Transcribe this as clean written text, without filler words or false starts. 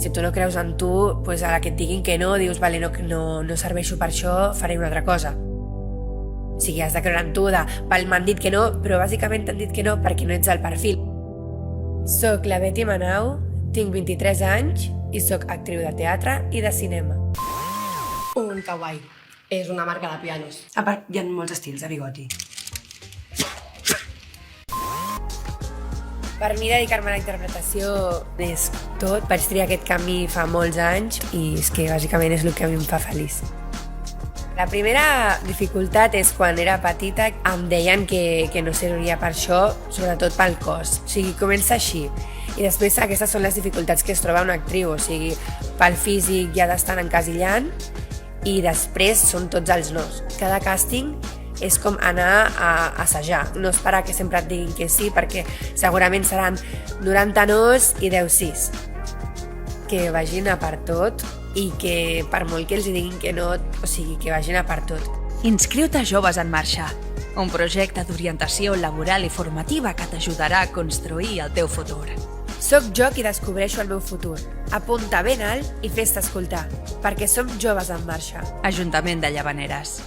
Si tu no creus en tu, a la que et diguin que no, dius, vale, no serveixo per això, faré una altra cosa. O sigui, has de creure en tu, m'han dit que no, però bàsicament t'han dit que no perquè no ets al perfil. Soc la Betty Manau, tinc 23 anys i soc actriu de teatre i de cinema. Un kawaii. És una marca de pianos. A part, hi ha molts estils de bigoti. Per mi, dedicar-me a la interpretació és tot. Vaig triar aquest camí fa molts anys i és que bàsicament és el que a mi em fa feliç. La primera dificultat és quan era petita em deien que no serviria per això, sobretot pel cos. O sigui, comença així. I després aquestes són les dificultats que es troba una actriu. O sigui, pel físic ja d'estar encasillant i després són tots els nos. Cada càsting és com anar a assajar, no esperar que sempre et diguin que sí, perquè segurament seran 90 nos i 10 sís. Que vagin a per tot i que per molt que els diguin que no, o sigui, que vagin a per tot. Inscriu-te a Joves en Marxa, un projecte d'orientació laboral i formativa que t'ajudarà a construir el teu futur. Soc jo qui descobreixo el meu futur. Apunta ben alt i fes-te escoltar, perquè som Joves en Marxa. Ajuntament de Llavaneres.